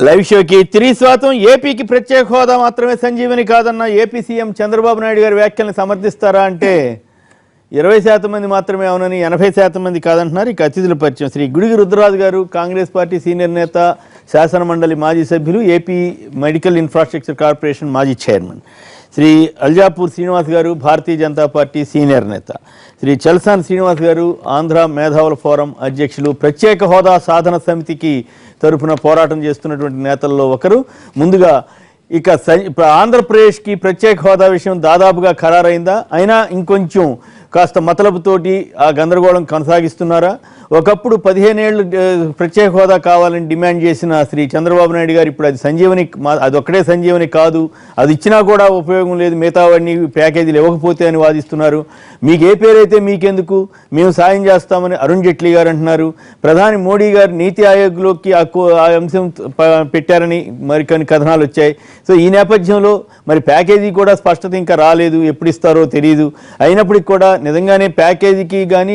Live షోకి తిరిగి స్వాగతం. ఏపీకి ప్రత్యేక హోదా మాత్రమే సంజీవని కాదన్న ఏపీ సీఎం చంద్రబాబు నాయుడు గారి వ్యాఖ్యల్ని సమర్థిస్తారా అంటే 20% మంది మాత్రమే అవునని 80% మంది కాదంటున్నారు. ఇక అతిథుల పరిచయం శ్రీ గుడిగి రుద్రరాజు గారు, కాంగ్రెస్ పార్టీ సీనియర్ నేత, శాసన మండలి మాజీ సభ్యులు, ఏపీ మెడికల్ ఇన్ఫ్రాస్ట్రక్చర్ కార్పొరేషన్ మాజీ చైర్మన్. శ్రీ అల్జాపూర్ శ్రీనివాస్ గారు, భారతీయ జనతా పార్టీ సీనియర్ నేత. శ్రీ చల్సాన్ శ్రీనివాస్ గారు, ఆంధ్ర మేధావుల ఫోరం అధ్యక్షులు, ప్రత్యేక హోదా సాధన సమితికి తరఫున పోరాటం చేస్తున్నటువంటి నేతల్లో ఒకరు. ముందుగా ఇక ఆంధ్రప్రదేశ్కి ప్రత్యేక హోదా విషయం దాదాపుగా ఖరారైందా, అయినా ఇంకొంచెం కాస్త మతలబుతోటి ఆ గందరగోళం కొనసాగిస్తున్నారా? ఒకప్పుడు 15 ఏళ్ళు ప్రత్యేక హోదా కావాలని డిమాండ్ చేసిన శ్రీ చంద్రబాబు నాయుడు గారు ఇప్పుడు అది సంజీవని, అది ఒక్కడే సంజీవని కాదు, అది ఇచ్చినా కూడా ఉపయోగం లేదు, మిగతావన్నీ ప్యాకేజీలు ఇవ్వకపోతే అని వాదిస్తున్నారు. మీకు ఏ పేరైతే మీకెందుకు, మేము సాయం చేస్తామని అరుణ్ జైట్లీ గారు అంటున్నారు. ప్రధాని మోడీ గారు నీతి ఆయోగ్లోకి ఆ అంశం పెట్టారని మరికొన్ని కథనాలు వచ్చాయి. సో ఈ నేపథ్యంలో మరి ప్యాకేజీ కూడా స్పష్టత ఇంకా రాలేదు, ఎప్పుడు ఇస్తారో తెలియదు. అయినప్పటికీ కూడా నిజంగానే ప్యాకేజీకి కానీ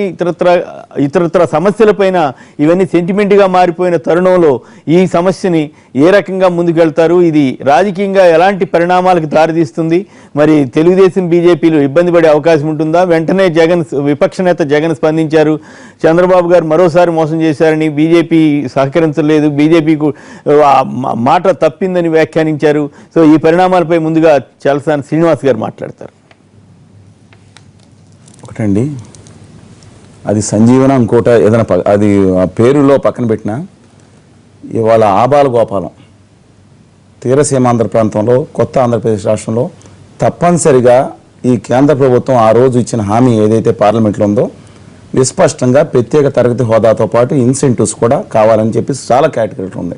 ఇతరత్ర సమస్యలపైన ఇవన్నీ సెంటిమెంట్గా మారిపోయిన తరుణంలో ఈ సమస్యని ఏ రకంగా ముందుకెళ్తారు, ఇది రాజకీయంగా ఎలాంటి పరిణామాలకు దారితీస్తుంది, మరి తెలుగుదేశం బీజేపీలు ఇబ్బంది పడే అవకాశం ఉంటుందా? వెంటనే విపక్ష నేత జగన్ స్పందించారు. చంద్రబాబు గారు మరోసారి మోసం చేశారని, బీజేపీ సహకరించలేదు, బీజేపీకు మాట తప్పిందని వ్యాఖ్యానించారు. సో ఈ పరిణామాలపై ముందుగా చల్సాని శ్రీనివాస్ గారు మాట్లాడతారు. ఒకటండి, అది సంజీవన ఇంకోట ఏదైనా అది పేరులో పక్కన పెట్టినా, ఇవాళ ఆబాల గోపాలం తీరసీమాంధ్ర ప్రాంతంలో కొత్త ఆంధ్రప్రదేశ్ రాష్ట్రంలో తప్పనిసరిగా ఈ కేంద్ర ప్రభుత్వం ఆ రోజు ఇచ్చిన హామీ ఏదైతే పార్లమెంట్లో ఉందో విస్పష్టంగా ప్రత్యేక తరగతి హోదాతో పాటు ఇన్సెంటివ్స్ కూడా కావాలని చెప్పి చాలా కేటగిరీలు ఉంది.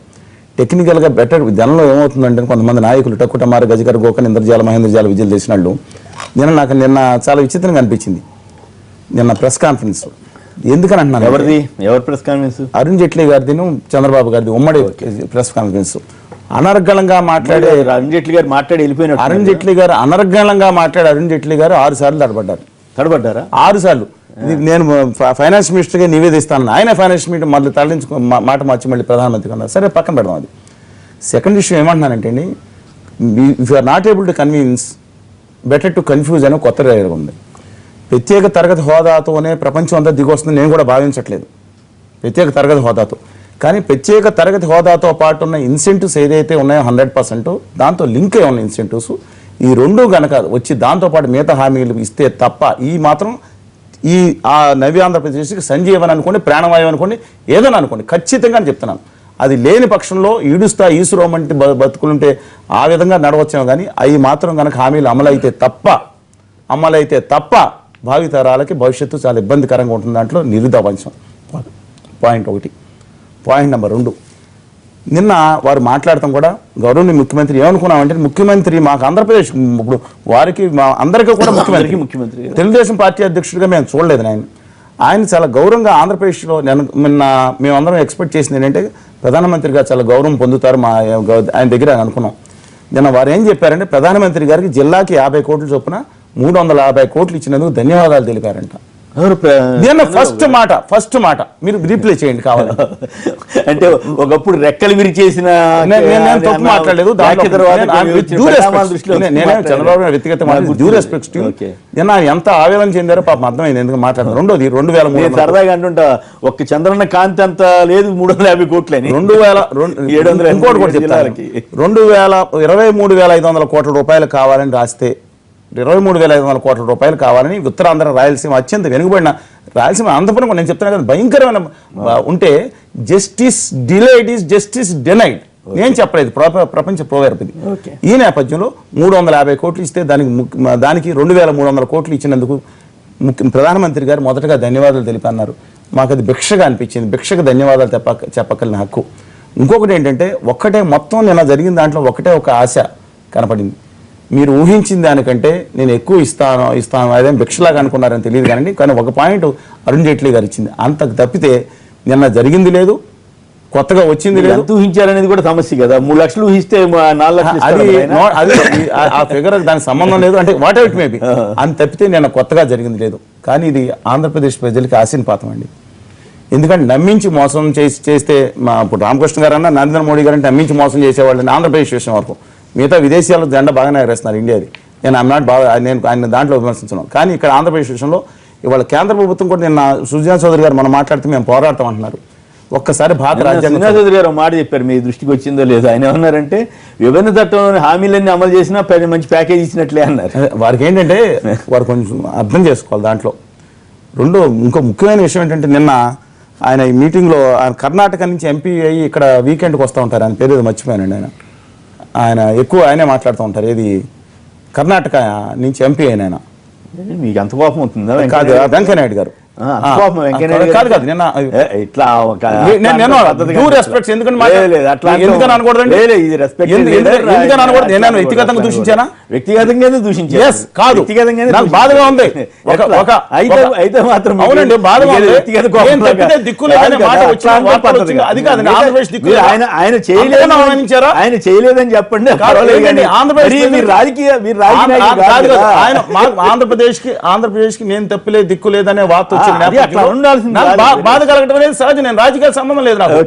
టెక్నికల్గా బెటర్ జనంలో ఏమవుతుందంటే కొంతమంది నాయకులు టక్కుటమార గజకర గోకన్ ఇంద్రజాల మహేంద్రజాల విజయాలు చేసిన వాళ్ళు నిన్న చాలా విచిత్రంగా అనిపించింది. నిన్న ప్రెస్ కాన్ఫరెన్స్ ఎందుకని అంటున్నాను, ఎవరి ప్రెస్ కాన్ఫరెన్స్? అరుణ్ జైట్లీ గారిది చంద్రబాబు గారిది ఉమ్మడి ప్రెస్ కాన్ఫరెన్స్. అనర్గళంగా మాట్లాడే అరుణ్ జైట్లీ గారు మాట్లాడి వెళ్ళిపోయిన అరుణ్ జైట్లీ గారు అనర్గళంగా మాట్లాడే అరుణ్ జైట్లీ గారు 6 సార్లు తడబడ్డారా? 6 సార్లు. నేను ఫైనాన్స్ మినిస్టర్గా నివేదిస్తాను, ఆయన ఫైనాన్స్ మినిస్టర్ మళ్ళీ తరలించుకో మాట మార్చి మళ్ళీ ప్రధానమంత్రి కన్నా సరే పక్కన పెడదాం. అది సెకండ్ ఇష్యూ ఏమంటున్నానంటే అండి, if you are not able to convince better to confuse అని కొత్త రైలు ఉంది. ప్రత్యేక తరగతి హోదాతోనే ప్రపంచం అంతా దిగొస్తుంది నేను కూడా భావించట్లేదు, ప్రత్యేక తరగతి హోదాతో. కానీ ప్రత్యేక తరగతి హోదాతో పాటు ఉన్న ఇన్సెంటివ్స్ ఏదైతే ఉన్నాయో 100% దాంతో లింక్ అయి ఉన్న ఇన్సెంటివ్స్ ఈ రెండు గనక వచ్చి దాంతోపాటు మిగతా హామీలు ఇస్తే తప్ప ఈ మాత్రం ఆ నవ్య ఆంధ్రప్రదేశ్కి సంజీవన్ అనుకోండి, ప్రాణవాయువు అనుకోండి, ఏదైనా అనుకోండి, ఖచ్చితంగా చెప్తున్నాను. అది లేని పక్షంలో ఈడుస్తా ఈసురోమంటి బతుకులుంటే ఆ విధంగా నడవచ్చాము. కానీ అవి మాత్రం కనుక హామీలు అమలైతే తప్ప భావితరాలకి భవిష్యత్తు చాలా ఇబ్బందికరంగా ఉంటుంది. దాంట్లో నిరుదవంశం పాయింట్ 1. పాయింట్ నెంబర్ 2, నిన్న వారు మాట్లాడటం కూడా గౌరవనీయ ముఖ్యమంత్రి ఏమనుకున్నామంటే, ముఖ్యమంత్రి మాకు ఆంధ్రప్రదేశ్ ఇప్పుడు వారికి మా అందరికీ కూడా ముఖ్యమంత్రి తెలుగుదేశం పార్టీ అధ్యక్షుడిగా మేము చూడలేదు. ఆయన చాలా గౌరవంగా ఆంధ్రప్రదేశ్లో నిన్న మేమందరం ఎక్స్పెక్ట్ చేసింది ఏంటంటే ప్రధానమంత్రిగా చాలా గౌరవం పొందుతారు ఆయన దగ్గర అనుకున్నాం. నిన్న వారు ఏం చెప్పారంటే ప్రధానమంత్రి గారికి జిల్లాకి 50 కోట్ల చొప్పున 350 కోట్లు ఇచ్చినందుకు ధన్యవాదాలు తెలిపారంట. ఫస్ట్ మాట మీరు రీప్లే చేయండి కావాలి అంటే ఒకప్పుడు రెక్కలు విరిచేసిన తప్పు మాట్లాడలేదు. చంద్రబాబు వ్యక్తిగత డ్యూ రెస్పెక్ట్ నిన్న ఎంత ఆవేదన చెందారో పాపం అర్థమైంది ఎందుకు మాట్లాడారు. రెండోది 2003 సరదాగా అంటుంటా ఒక్క చంద్రన్న కాంతి అంత లేదు 350 కోట్లని 2000 ఇంకోటి కూడా చెప్తారు 23,500 కోట్ల రూపాయలు కావాలని రాస్తే 23,500 కోట్ల రూపాయలు కావాలని ఉత్తరాంధ్ర రాయలసీమ అత్యంత వెనుకబడిన రాయలసీమ ఆంధ్రప్రదేశ్ నేను చెప్తున్నా కదా భయంకరమైన ఉంటే justice delayed is justice denied నేను చెప్పలేదు, ప్రపంచ ప్రోవర్బ్ ఇది. ఈ నేపథ్యంలో 350 కోట్లు ఇస్తే దానికి 2,300 కోట్లు ఇచ్చినందుకు ప్రధానమంత్రి గారు మొదటగా ధన్యవాదాలు తెలిపన్నారు. మాకు అది భిక్షగా అనిపించింది, భిక్షకు ధన్యవాదాలు చెప్పగలిగిన హక్కు. ఇంకొకటి ఏంటంటే మొత్తం నిన్న జరిగిన దాంట్లో ఒక ఆశ కనపడింది. మీరు ఊహించిన దానికంటే నేను ఎక్కువ ఇస్తాను అదే భిక్షలాగా అనుకున్నారని తెలియదు కానీ ఒక పాయింట్ అరుణ్ జైట్లీ గారు ఇచ్చింది. అంతకు తప్పితే నిన్న జరిగింది లేదు, కొత్తగా వచ్చింది లేదు. ఊహించారనేది కూడా సమస్య కదా. 3 లక్షలు ఊహిస్తే 4 లక్షలు అది ఆ ఫిగర్ దానికి సంబంధం లేదు అంటే what ever it may B అని తప్పితే నిన్న కొత్తగా జరిగింది లేదు. కానీ ఇది ఆంధ్రప్రదేశ్ ప్రజలకి ఆశీర్పాతం అండి. ఎందుకంటే నమ్మించి మోసం చేస్తే ఇప్పుడు రామకృష్ణ గారు అన్న నరేంద్ర మోడీ గారు అంటే నమ్మించి మోసం చేసేవాళ్ళని ఆంధ్రప్రదేశ్ విషయం వరకు మిగతా విదేశీయాల జెండా బాగానే ఎగరేస్తున్నారు ఇండియాది. నేను ఆయన దాంట్లో విమర్శించున్నాను. కానీ ఇక్కడ ఆంధ్రప్రదేశ్ విషయంలో ఇవాళ కేంద్ర ప్రభుత్వం కూడా నిన్న సుజనా చౌదరి గారు మనం మాట్లాడితే మేము పోరాడతాం అంటున్నారు. ఒక్కసారి భారత రాజ్యాంగం చౌదరి గారు మాట చెప్పారు, మీ దృష్టికి వచ్చిందో లేదో. ఆయన ఏమన్నారంటే విభజన చట్టంలోని హామీలన్నీ అమలు చేసినా మంచి ప్యాకేజ్ ఇచ్చినట్లే అన్నారు. వారికి ఏంటంటే వారు కొంచెం అర్థం చేసుకోవాలి దాంట్లో. ఇంకో ముఖ్యమైన విషయం ఏంటంటే నిన్న ఆయన ఈ మీటింగ్లో ఆయన కర్ణాటక నుంచి ఎంపీ అయ్యి ఇక్కడ వీకెండ్కి వస్తూ ఉంటారు. ఆయన పేరు ఏదో మర్చిపోయానండి. ఆయన ఎక్కువ ఆయనే మాట్లాడుతూ ఉంటారు. ఏది కర్ణాటక నుంచి ఎంపీ అయిన ఆయన. మీకు అంత కోపం అవుతుందా? కాదు, వెంకయ్యనాయుడు గారు. కాదు నిన్న ఇట్లా ఎందుకని అనకూడదండి? వ్యక్తిగతంగా దూషించానా? వ్యక్తిగతంగానే దూషించా కాదు, నాకు బాధగా ఉంది. అయితే మాత్రం అవునండి, బాధగా ఉంది. అది కాదు, ఆంధ్రప్రదేశ్ దిక్కు ఆయన చేయలేదు, ఆయన చేయలేదని చెప్పండి. ఆంధ్రప్రదేశ్ కి నేను తప్పలేదు, దిక్కు లేదనే వార్త బాధ కలగడం అనేది సహజం. నేను రాజకీయ సంబంధం లేదు నాకు.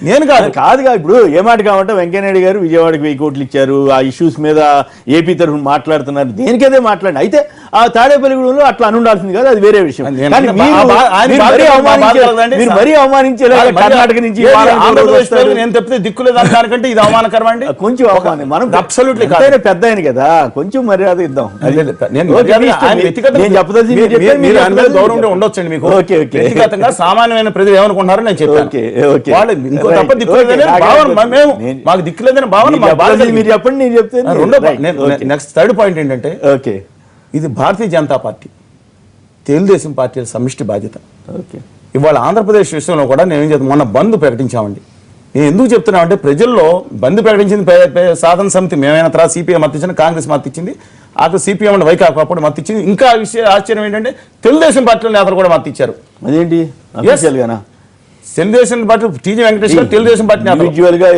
నేను కాదుగా. ఇప్పుడు ఏ మాట కావంటే వెంకయ్యనాయుడు గారు విజయవాడకి 1000 కోట్లు ఇచ్చారు, ఆ ఇష్యూస్ మీద ఏపీ తరఫున మాట్లాడుతున్నారు, దేనికదే మాట్లాడి. అయితే ఆ తాడేపల్లిగూడెంలో అట్లా అనుండాల్సింది కాదు, అది వేరే విషయం. మీరు మరీ అవమానించేలా కర్ణాటక నుంచి నేను తప్పితే దిక్కు లేదు దానికంటే ఇది అవమానకరం అండి. కొంచెం అవమానం. మనం అబ్సల్యూట్లీ పెద్ద ఆయన కదా, కొంచెం మర్యాద ఇద్దాం. గౌరవం ఉండొచ్చండి మీకు. వ్యక్తిగతంగా సామాన్యమైన ప్రజలు ఏమనుకుంటున్నారో నేను చెప్పాను. ఇంకో తప్ప దిక్కులేదని మాకు దిక్కులేదని భావన మీరు చెప్పండి, నేను చెప్తాను. నెక్స్ట్ థర్డ్ పాయింట్ ఏంటంటే ఇది భారతీయ జనతా పార్టీ తెలుగుదేశం పార్టీల సమిష్టి బాధ్యత. ఇవాళ ఆంధ్రప్రదేశ్ విషయంలో కూడా నేను ఏం చెప్తాను, మొన్న బంద్ ప్రకటించామండి. నేను ఎందుకు చెప్తున్నామంటే ప్రజల్లో బంద్ ప్రకటించింది సాధన సమితి మేమైనా, తర్వాత సిపిఐ మద్దతు ఇచ్చింది, కాంగ్రెస్ మద్దతు ఇచ్చింది, అక్కడ సిపిఎం అండ్ వైకాపా అప్పుడు మద్దతు ఇచ్చింది. ఇంకా ఆశ్చర్యం ఏంటంటే తెలుగుదేశం పార్టీలో నేతలు కూడా మద్దతు ఇచ్చారు. అదేంటి తెలుగుదేశం పార్టీ టీజీ వెంకటేష్ గారు తెలుగుదేశం పార్టీ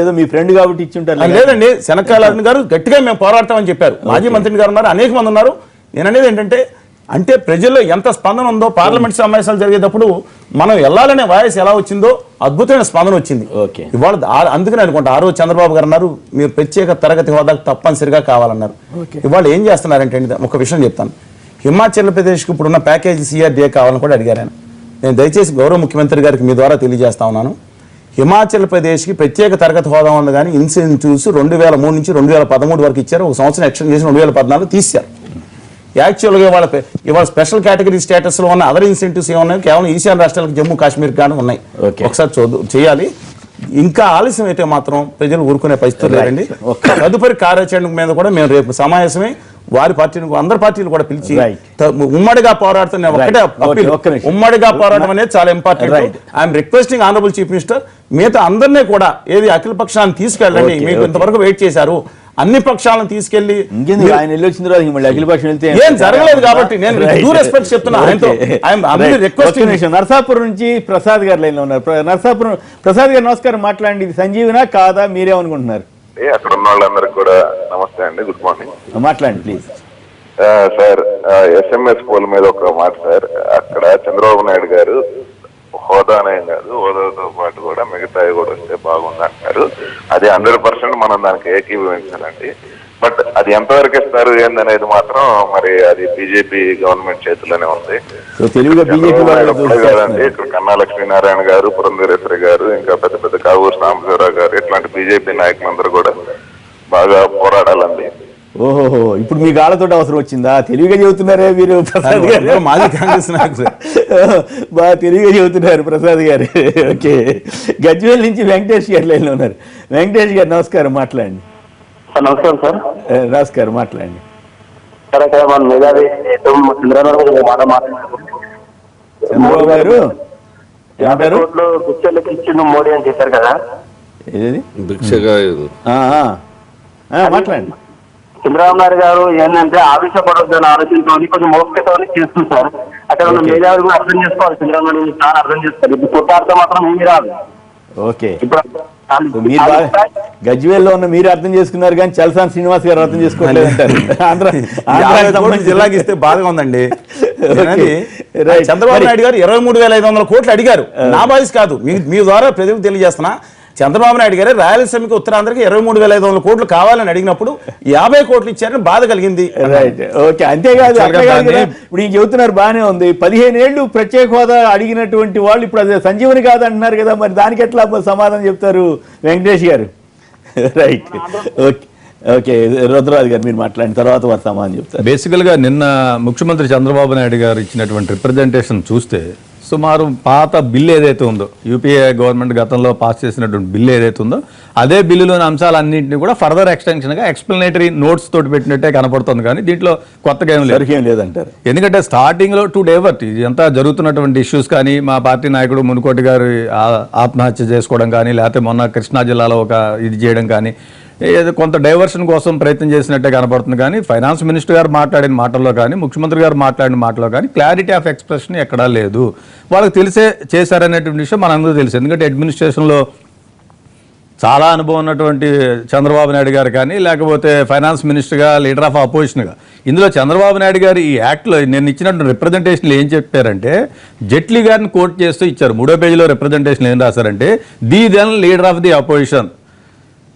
ఏదో మీ ఫ్రెండ్ కాబట్టి ఇచ్చింటారు. లేదండి, శనక్కాయల అరుణ్ గారు గట్టిగా మేము పోరాడతామని చెప్పారు. మాజీ మంత్రి గారు ఉన్నారు, అనేక మంది ఉన్నారు. నేను అనేది ఏంటంటే అంటే ప్రజల్లో ఎంత స్పందన ఉందో, పార్లమెంట్ సమావేశాలు జరిగేటప్పుడు మనం వెళ్ళాలనే వాయిస్ ఎలా వచ్చిందో అద్భుతమైన స్పందన వచ్చింది. ఇవాళ అందుకని అనుకుంటా ఆ రోజు చంద్రబాబు గారు అన్నారు మీరు ప్రత్యేక తరగతి హోదాకు తప్పనిసరిగా కావాలన్నారు. ఇవాళ ఏం చేస్తున్నారంటే ఒక విషయం చెప్తాను. హిమాచల్ ప్రదేశ్కి ఇప్పుడున్న ప్యాకేజీ CRDA కావాలని కూడా అడిగారు ఆయన. నేను దయచేసి గౌరవ ముఖ్యమంత్రి గారికి మీ ద్వారా తెలియజేస్తా ఉన్నాను. హిమాచల్ ప్రదేశ్కి ప్రత్యేక తరగతి హోదా ఉంది, కానీ ఇన్సెంటివ్స్ 2003 నుంచి 2013 వరకు ఇచ్చారు. ఒక సంవత్సరం ఎక్స్టెండ్ చేసి 2014 తీశారు. యాక్చువల్గా ఇవాళ స్పెషల్ కేటగిరీ స్టేటస్లో ఉన్న అదర్ ఇన్సెంటివ్స్ ఏమన్నాయి కేవలం ఈశాన్య రాష్ట్రాలకు, జమ్మూ కాశ్మీర్ కానీ ఉన్నాయి. ఒకసారి చేయాలి. ఇంకా ఆలస్యం అయితే మాత్రం ప్రజలు ఊరుకునే పరిస్థితులు లేదండి. తదుపరి కార్యాచరణ మీద కూడా మేము రేపు సమావేశమై వారి పార్టీని అందరి పార్టీలు కూడా పిలిచి ఉమ్మడిగా పోరాడుతున్న ఉమ్మడిగా పోరాటం అనేది చాలా important. I'm requesting honourable chief minister మిగతా అందరినీ కూడా ఏది అఖిల పక్షాన్ని తీసుకెళ్ళండి. మీకు ఇంతవరకు వెయిట్ చేశారు, అన్ని పక్షాలను తీసుకెళ్లి ఆయన వచ్చిన తర్వాత అఖిల పక్షం వెళ్తే ఏం జరగలేదు కాబట్టి నేను డ్యూ రెస్పెక్ట్ చెప్తున్నా. నర్సాపురం నుంచి ప్రసాద్ గారు లైన్ లో ఉన్నారు. నర్సాపురం ప్రసాద్ గారు నమస్కారం, మాట్లాడండి. ఇది సంజీవనా కాదా, మీరేమనుకుంటున్నారు? అక్కడ ఉన్న వాళ్ళందరికీ కూడా నమస్తే అండి, గుడ్ మార్నింగ్. మాట్లాడండి ప్లీజ్. సార్, SMS పోల్ మీద ఒక మాట సార్. అక్కడ చంద్రబాబు నాయుడు గారు హోదానే కాదు, హోదాతో పాటు కూడా మిగతావి కూడా వస్తే బాగుంది అంటారు. అది 100% మనం దానికి ఏకీభవించాలండి. బట్ అది ఎంతవరకు ఇస్తారు ఏందనేది మాత్రం మరి అది బీజేపీ గవర్నమెంట్ చేతిలోనే ఉంది. కాదండి, ఇక్కడ కన్నా లక్ష్మీనారాయణ గారు, పురంధరేశ్వరి గారు, ఇంకా పెద్ద పెద్ద కావూరు సాంబశివరావు గారు, ఇట్లాంటి బీజేపీ నాయకులందరూ కూడా బాగా పోరాడాలండి. ఓహో, ఇప్పుడు మీ గాళ్ళతో అవసరం వచ్చిందా? తెలివిగా చెబుతున్నారే మీరు ప్రసాద్ గారు. మాజీ కాంగ్రెస్ నాయకులు బాగా తెలివిగా చెబుతున్నారు ప్రసాద్ గారు. ఓకే, గజ్వేల్ నుంచి వెంకటేష్ గారు లైన్లో ఉన్నారు. వెంకటేష్ గారు నమస్కారం, మాట్లాడండి. నమస్కారం సార్. నమస్కారం, మాట్లాడండి. చంద్రబాబు గారు ఏమంటారు? మోడీ అని చెప్పారు కదా, ఏది మాట్లాడండి. చంద్రబాబు నాయుడు గారు ఏంటంటే ఆవేశపడొద్దని ఆలోచనతో కొంచెం మోసతో చేస్తుంటారు. అక్కడ ఉన్న మేధావులు కూడా అర్థం చేసుకోవాలి. చంద్రబాబు నాయుడు చాలా అర్థం చేసుకోవాలి. ఇప్పుడు కొట్టార్థం మాత్రం ఏమీ రాదు. ఓకే, మీరు గజ్వేల్లో ఉన్న మీరు అర్థం చేసుకున్నారు, కానీ చలసాని శ్రీనివాస్ గారు అర్థం చేసుకోవట్లేదు అంటారు. జిల్లాకి ఇస్తే బాధగా ఉందండి. ఏనండి? Right. చంద్రబాబు నాయుడు గారు 23,500 కోట్లు అడిగారు. నా బాధ్యత కాదు, మీ ద్వారా ప్రజలకు తెలియజేస్తున్నా. చంద్రబాబు నాయుడు గారు రాయలసీమకి ఉత్తరాంధ్రకి 23,500 కోట్లు కావాలని అడిగినప్పుడు 50 కోట్లు ఇచ్చారని బాధ కలిగింది. Right, okay. అంతేకాదు ఇప్పుడు ఈయన చెబుతున్నారు బాగానే ఉంది. 15 ఏళ్ళు ప్రత్యేక హోదా అడిగినటువంటి వాళ్ళు ఇప్పుడు అది సంజీవని కాదు అంటున్నారు కదా, మరి దానికి ఎట్లా సమాధానం చెప్తారు వెంకటేష్ గారు? Right, okay okay. రుద్రరాజు గారు మీరు మాట్లాడిన తర్వాత వారు సమాధానం చెప్తారు. బేసికల్గా నిన్న ముఖ్యమంత్రి చంద్రబాబు నాయుడు గారు ఇచ్చినటువంటి రిప్రజెంటేషన్ చూస్తే సుమారు పాత బిల్లు ఏదైతే ఉందో, యూపీఏ గవర్నమెంట్ గతంలో పాస్ చేసినటువంటి బిల్లు ఏదైతే ఉందో అదే బిల్లులోని అంశాలన్నింటినీ కూడా ఫర్దర్ ఎక్స్టెన్షన్గా ఎక్స్ప్లెనేటరీ నోట్స్ తోటి పెట్టినట్టే కనపడుతుంది. కానీ దీంట్లో కొత్తగా ఏం లేదంటారు. ఎందుకంటే స్టార్టింగ్లో టు డైవర్ట్ ఇదంతా జరుగుతున్నటువంటి ఇష్యూస్ కానీ, మా పార్టీ నాయకుడు మునుకోటి గారు ఆత్మహత్య చేసుకోవడం కానీ, లేకపోతే మొన్న కృష్ణా జిల్లాలో ఒక ఇది చేయడం కానీ, ఏదో కొంత డైవర్షన్ కోసం ప్రయత్నం చేసినట్టే కనపడుతుంది. కానీ ఫైనాన్స్ మినిస్టర్ గారు మాట్లాడిన మాటల్లో కానీ, ముఖ్యమంత్రి గారు మాట్లాడిన మాటల్లో కానీ క్లారిటీ ఆఫ్ ఎక్స్ప్రెషన్ ఎక్కడా లేదు. వాళ్ళకి తెలిసే చేశారనేటువంటి విషయం మనందరూ తెలుసు. ఎందుకంటే అడ్మినిస్ట్రేషన్లో చాలా అనుభవం ఉన్నటువంటి చంద్రబాబు నాయుడు గారు కానీ, లేకపోతే ఫైనాన్స్ మినిస్టర్గా, లీడర్ ఆఫ్ అపోజిషన్గా, ఇందులో చంద్రబాబు నాయుడు గారు ఈ యాక్ట్లో నేను ఇచ్చినటువంటి రిప్రజెంటేషన్లు ఏం చెప్పారంటే, జైట్లీ గారిని కోట్ చేస్తూ ఇచ్చారు. 3వ పేజీలో రిప్రజెంటేషన్ ఏం రాశారంటే, the then leader of the opposition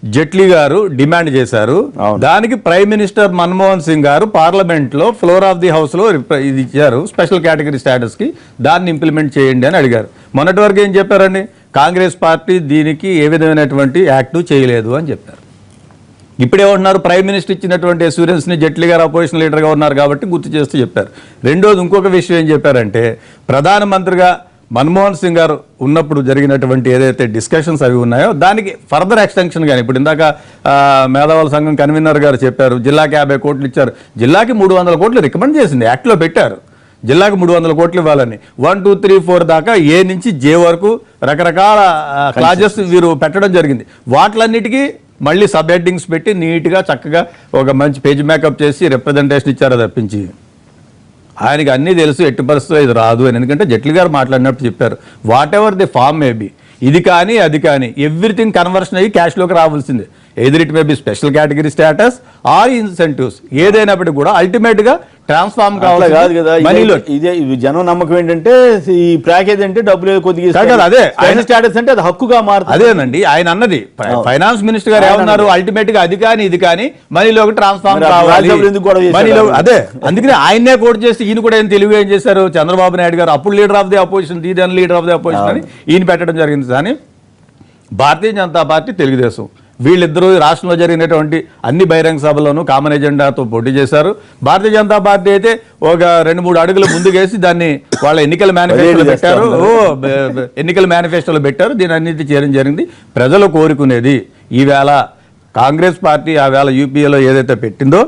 Jaitley గారు డిమాండ్ చేశారు. దానికి ప్రైమ్ మినిస్టర్ మన్మోహన్ సింగ్ గారు పార్లమెంట్లో ఫ్లోర్ ఆఫ్ ది హౌస్లో ఇది ఇచ్చారు, స్పెషల్ కేటగిరీ స్టేటస్కి, దాన్ని ఇంప్లిమెంట్ చేయండి అని అడిగారు. మొన్నటి వరకు ఏం చెప్పారండి, కాంగ్రెస్ పార్టీ దీనికి ఏ విధమైనటువంటి యాక్ట్ చేయలేదు అని చెప్పారు. ఇప్పుడేమంటున్నారు, ప్రైమ్ మినిస్టర్ ఇచ్చినటువంటి అష్యూరెన్స్ని జైట్లీ గారు అపోజిషన్ లీడర్గా ఉన్నారు కాబట్టి గుర్తు చేస్తూ చెప్పారు. రెండోది ఇంకొక విషయం ఏం చెప్పారంటే, ప్రధానమంత్రిగా మన్మోహన్ సింగ్ గారు ఉన్నప్పుడు జరిగినటువంటి ఏదైతే డిస్కషన్స్ అవి ఉన్నాయో దానికి ఫర్దర్ ఎక్స్టెన్షన్ కానీ, ఇప్పుడు ఇందాక మేధావుల సంఘం కన్వీనర్ గారు చెప్పారు, జిల్లాకి 50 కోట్లు ఇచ్చారు, జిల్లాకి 300 కోట్లు రికమెండ్ చేసింది, యాక్ట్లో పెట్టారు. జిల్లాకు 300 కోట్లు ఇవ్వాలని 1, 2, 3, 4 దాకా ఏ నుంచి జే వరకు రకరకాల క్లాజెస్ వీరు పెట్టడం జరిగింది. వాటిలన్నిటికీ మళ్ళీ సబ్ హెడ్డింగ్స్ పెట్టి నీట్గా చక్కగా ఒక మంచి పేజ్ మేకప్ చేసి రిప్రజెంటేషన్ ఇచ్చారో తప్పించి ఆయనకి అన్నీ తెలుసు ఎట్టి పరిస్థితుల్లో ఇది రాదు అని. ఎందుకంటే జైట్లీ గారు మాట్లాడినప్పుడు చెప్పారు, whatever the form may be, ఇది కానీ అది కానీ ఎవ్రీథింగ్ కన్వర్షన్ అయ్యి క్యాష్లోకి రావాల్సిందే. Either it may be special category status or incentives, ఏదైనప్పటికీ కూడా అల్టిమేట్గా ట్రాన్స్ఫార్మ్ కావాలి కాదు కదా. ఇదే జనం నమ్మకం ఏంటంటే ఈ ప్యాకేజ్ అంటే డబ్బులు కొద్దిగా అదే స్టేటస్ అంటే అది హక్కుగా మారుతుంది. అదేనండి ఆయన అన్నది. ఫైనాన్స్ మినిస్టర్ గారు ఏమన్నారు, అల్టిమేట్ గా అది కానీ ఇది కానీ మనీలోకి ట్రాన్స్ఫార్మ్ కావాలి. అదే అందుకని ఆయన్నే కోట్ చేసి ఈయన కూడా ఏం తెలివిగా ఏం చేశారు, చంద్రబాబు నాయుడు గారు అప్పుడు లీడర్ ఆఫ్ ది అపోజిషన్, దీని లీడర్ ఆఫ్ ది అపోజిషన్ అని ఈయన పెట్టడం జరిగింది. కానీ భారతీయ జనతా పార్టీ, తెలుగుదేశం వీళ్ళిద్దరూ రాష్ట్రంలో జరిగినటువంటి అన్ని బహిరంగ సభల్లోనూ కామన్ ఎజెండాతో పోటీ చేశారు. భారతీయ జనతా పార్టీ అయితే ఒక 2-3 అడుగులు ముందుకేసి దాన్ని వాళ్ళ ఎన్నికల మేనిఫెస్టోలో పెట్టారు. దీని అన్నిటి చేయడం జరిగింది. ప్రజలు కోరుకునేది ఈవేళ కాంగ్రెస్ పార్టీ ఆ వేళ యూపీఏలో ఏదైతే పెట్టిందో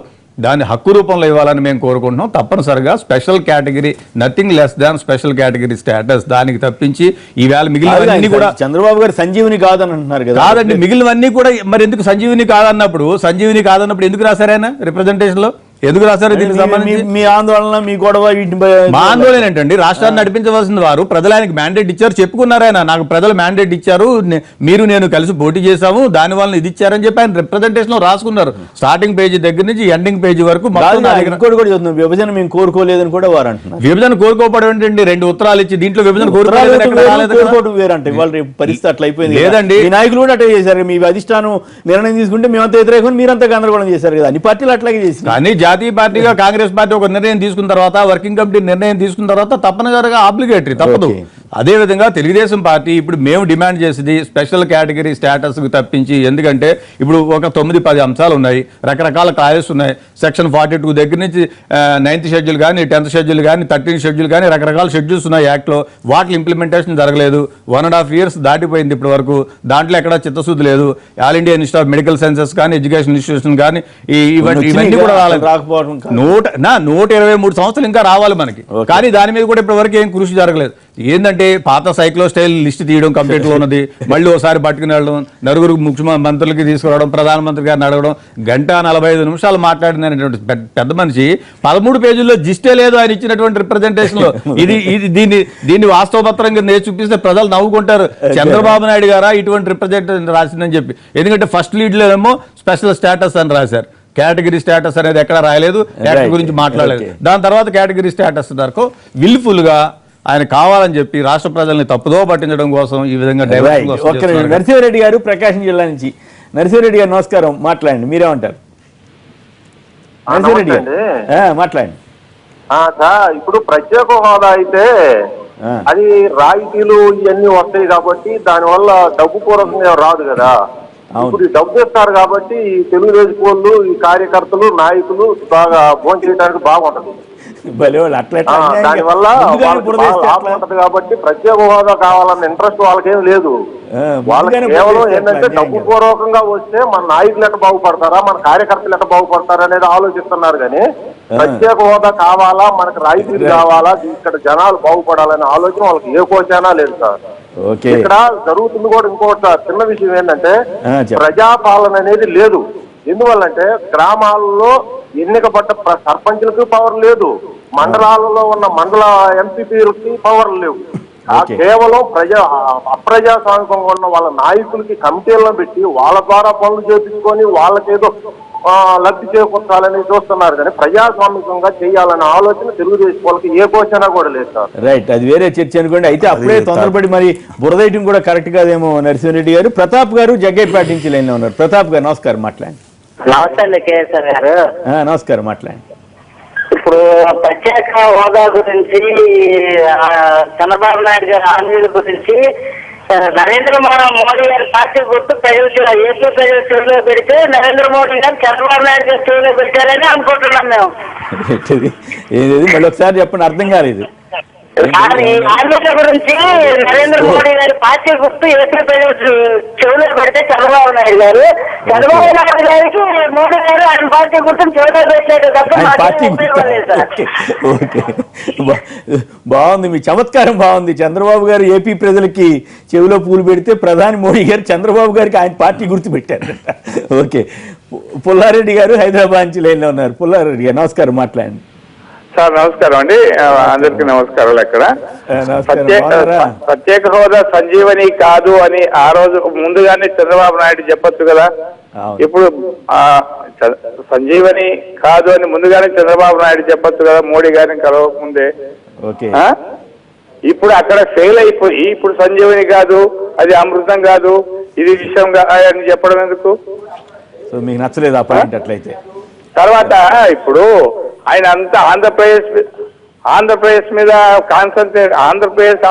దాన్ని హక్కు రూపంలో ఇవ్వాలని మేము కోరుకుంటున్నాం. తప్పనిసరిగా special category, nothing less than special category status, దానికి తప్పించి ఈవేళ మిగిలినవన్నీ కూడా చంద్రబాబు గారు సంజీవిని కాదని అంటున్నారు కదా. కాదండి, మిగిలినవన్నీ కూడా మరి ఎందుకు సంజీవిని కాదన్నప్పుడు ఎందుకు రాశారైనా రిప్రజెంటేషన్లో ఎందుకు రాశారు? దీనికి సంబంధించి మీ ఆందోళన, మీ గొడవ, మా ఆందోళన ఏంటండి, రాష్ట్రాన్ని నడిపించవలసిన వారు ప్రజలు ఆయనకి మ్యాండేట్ ఇచ్చారు, చెప్పుకున్నారాయన, నాకు ప్రజలు మ్యాండేట్ ఇచ్చారు, నేను కలిసి పోటీ చేశాము, దాని వల్ల ఇది ఇచ్చారని చెప్పి ఆయన రిప్రజెంటేషన్ లో రాసుకున్నారు. స్టార్టింగ్ పేజీ దగ్గర నుంచి ఎండింగ్ పేజీ వరకు. విభజన మేము కోరుకోలేదని కూడా వారు అంటున్నారు. విభజన కోరుకోవడం ఏంటండి, 2 ఉత్తరాలు ఇచ్చి దీంట్లో విభజన కోరుకోవడం వేరంటే వాళ్ళ పరిస్థితి అట్లా అయిపోయింది లేదండి. ఈ నాయకులు కూడా అట్లా చేశారు. మీ అధిష్టానం నిర్ణయం తీసుకుంటే మేమంతా వ్యతిరేకం, మీరంతా గందరగోళం చేశారు కదా. అన్ని పార్టీలు అట్లాగే చేశారు. కానీ జాతీయ పార్టీగా కాంగ్రెస్ పార్టీ ఒక నిర్ణయం తీసుకున్న తర్వాత, వర్కింగ్ కమిటీ నిర్ణయం తీసుకున్న తర్వాత తప్పనిసరిగా ఆబ్లిగేటరీ, తప్పదు. అదేవిధంగా తెలుగుదేశం పార్టీ ఇప్పుడు మేము డిమాండ్ చేసేది స్పెషల్ కేటగిరీ స్టేటస్కి తప్పించి, ఎందుకంటే ఇప్పుడు ఒక 9-10 అంశాలు ఉన్నాయి, రకరకాల క్లాసెస్ ఉన్నాయి. సెక్షన్ 42 దగ్గర నుంచి 9th షెడ్యూల్ కానీ, 10th షెడ్యూల్ కానీ, 13th షెడ్యూల్ కానీ రకరకాల షెడ్యూల్స్ ఉన్నాయి యాక్ట్లో. వాటి ఇంప్లిమెంటేషన్ జరగలేదు. 1.5 years దాటిపోయింది ఇప్పటి వరకు. దాంట్లో ఎక్కడ చిత్తశుద్ధి లేదు. All India institute of medical sciences కానీ, ఎడ్యుకేషన్ ఇన్స్టిట్యూషన్ కానీ ఇవన్నీ కూడా రాకపోవడం. 123 సంవత్సరాలు ఇంకా రావాలి మనకి. కానీ దాని మీద కూడా ఇప్పటి వరకు ఏం కృషి జరగలేదు. ఏంటంటే పాత సైక్లో స్టైల్ లిస్ట్ తీయడం కంప్లీట్లో ఉన్నది, మళ్ళీ ఒకసారి పట్టుకుని వెళ్ళడం, నలుగురు ముఖ్యమంత్రులకి తీసుకురావడం, ప్రధానమంత్రి గారిని అడగడం, 1:45 నిమిషాలు మాట్లాడినటువంటి పెద్ద మనిషి 13 పేజీల్లో జిస్టే లేదు ఆయన ఇచ్చినటువంటి రిప్రజెంటేషన్ లో. దీన్ని వాస్తవపత్రంగా నేను చూపిస్తే ప్రజలు నవ్వుకుంటారు, చంద్రబాబు నాయుడు గారా ఇటువంటి రిప్రజెంటేషన్ రాసిందని చెప్పి. ఎందుకంటే ఫస్ట్ లీడ్ లో ఏమో స్పెషల్ స్టేటస్ అని రాశారు, కేటగిరీ స్టేటస్ అనేది ఎక్కడ రాయలేదు, కేటగిరీ గురించి మాట్లాడలేదు. దాని తర్వాత కేటగిరీ స్టేటస్ వరకు విల్ఫుల్ గా ఆయన కావాలని చెప్పి రాష్ట్ర ప్రజల్ని తప్పుదో పట్టించడం కోసం ఈ విధంగా నరసింహారెడ్డి గారు ప్రకాశం జిల్లా నుంచి. నరసింహారెడ్డి గారు నమస్కారం, మాట్లాడండి, మీరేమంటారు? నరసింహారెడ్డి గారు మాట్లాడండి. ఇప్పుడు ప్రత్యేక హోదా అయితే అది రాయితీలు ఇవన్నీ వస్తాయి కాబట్టి దానివల్ల డబ్బు పూర్వకంగా రాదు కదా. ఇప్పుడు ఈ డబ్బు ఇస్తారు కాబట్టి ఈ తెలుగుదేశం వాళ్ళు, ఈ కార్యకర్తలు, నాయకులు బాగా భోజనం చేయడానికి బాగుంటది. దానివల్ల లాభం ఉంటది కాబట్టి ప్రత్యేక హోదా కావాలన్న ఇంట్రెస్ట్ వాళ్ళకేం లేదు. వాళ్ళకి కేవలం ఏంటంటే డబ్బు పూర్వకంగా వస్తే మన నాయకులు ఎట్లా బాగుపడతారా, మన కార్యకర్తలు ఎట్లా బాగుపడతారా అనేది ఆలోచిస్తున్నారు. కానీ ప్రత్యేక హోదా కావాలా, మనకు రాయితీలు కావాలా, ఇక్కడ జనాలు బాగుపడాలనే ఆలోచన వాళ్ళకి ఏ కోశానా లేదు సార్. ఇక్కడ జరుగుతుంది కూడా ఇంకోటి సార్, చిన్న విషయం ఏంటంటే ప్రజాపాలన అనేది లేదు. ఎందువల్లంటే గ్రామాల్లో ఎన్నికబడ్డ సర్పంచులకు పవర్ లేదు, మండలాలలో ఉన్న మండల ఎంపీపీలకి పవర్ లేవు. కేవలం అప్రజాస్వామికంగా ఉన్న వాళ్ళ నాయకులకి కమిటీలను పెట్టి వాళ్ళ ద్వారా పనులు చేపించుకొని వాళ్ళకేదో లబ్ధి చేకూర్చాలని చూస్తున్నారు. కానీ ప్రజాస్వామికంగా చేయాలనే ఆలోచన తెలుగుదేశం వాళ్ళకి ఏ కోసైనా కూడా లేదు సార్. రైట్, అది వేరే చర్చ అనుకోండి. అయితే అప్పుడే తొందరపడి మరి బురదయటం కూడా కరెక్ట్ కాదేమో. నరసింహారెడ్డి గారు, ప్రతాప్ గారు జగ్గైపేట నుంచి లైన్లో ఉన్నారు. ప్రతాప్ గారు నమస్కారం, మాట్లాడండి. నమస్తే అండి కేఎస్ఆర్ గారు. నమస్కారం, మాట్లాడండి. ఇప్పుడు ప్రత్యేక హోదా గురించి, చంద్రబాబు నాయుడు గారి హామీల గురించి నరేంద్ర మోడీ గారి పార్టీ గుర్తు ప్రజలు ఏపీ ప్రజలు చెవిలో పెడితే నరేంద్ర మోడీ గారు చంద్రబాబు నాయుడు గారు చెవిలో పెట్టారని అనుకుంటున్నాం మేము. మళ్ళీ ఒకసారి చెప్పండి, అర్థం కాలేదు. హామీల గురించి నరేంద్ర మోడీ గారి పార్టీ గుర్తు ఏపీ ప్రజలు చెవిలో పెడితే చంద్రబాబు నాయుడు గారు, చంద్రబాబు నాయుడు గారికి మోడీ గారు ఆయన పార్టీ గుర్తును చెవిలో పెట్టలేదు తప్ప. బాగుంది, మీ చమత్కారం బాగుంది. చంద్రబాబు గారు ఏపీ ప్రజలకి చెవిలో పూలు పెడితే ప్రధాని మోడీ గారు చంద్రబాబు గారికి ఆయన పార్టీ గుర్తు పెట్టారు. ఓకే, పుల్లారెడ్డి గారు హైదరాబాద్ నుంచి లైన్లో ఉన్నారు. పుల్లారెడ్డి గారు నమస్కారం, మాట్లాడండి. సార్ నమస్కారం అండి, అందరికి నమస్కారాలు. ఇక్కడ ప్రత్యేక హోదా సంజీవని కాదు అని ఆ రోజు ముందుగానే చంద్రబాబు నాయుడు చెప్పొచ్చు కదా. ఇప్పుడు సంజీవని కాదు అని ముందుగానే చంద్రబాబు నాయుడు చెప్పొచ్చు కదా, మోడీ గారిని కలవక ముందే. ఇప్పుడు అక్కడ ఫెయిల్ అయిపోయి ఇప్పుడు సంజీవని కాదు, అది అమృతం కాదు, ఇది విషయం అని చెప్పడం ఎందుకు? సో మీకు నచ్చలేదు ఆ పాయింట్ అట్లయితే? తర్వాత ఇప్పుడు ఆయన అంతా ఆంధ్రప్రదేశ్ మీద కాన్సన్ట్రేట్,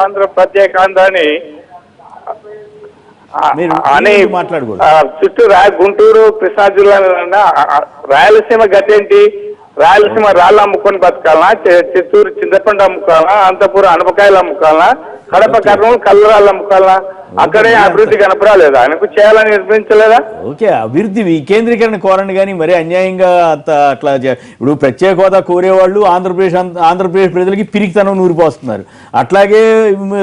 ఆంధ్ర ప్రత్యేకాంధ్ర అని చుట్టూ గుంటూరు, కృష్ణా జిల్లా, రాయలసీమ గతేంటి? రాయలసీమ రాళ్ళు అమ్ముకొని బతకాలనా, చిత్తూరు చింతపండు అమ్ముకోవాలనా, అనంతపురం అనపకాయలు అమ్ముకోవాలనా, కడప కర్నూలు కల్లరాళ్ళు అమ్ముకోవాలనా? అక్కడే అభివృద్ధి కనపరాలేదు, ఆయనకు చేయాలని నిర్మించలేదా? ఓకే, అభివృద్ధి వికేంద్రీకరణ కోరండి, కానీ మరీ అన్యాయంగా అట్లా ఇప్పుడు ప్రత్యేక హోదా కోరేవాళ్ళు ఆంధ్రప్రదేశ్ ప్రజలకి పిరికితనం నూరిపోస్తున్నారు. అట్లాగే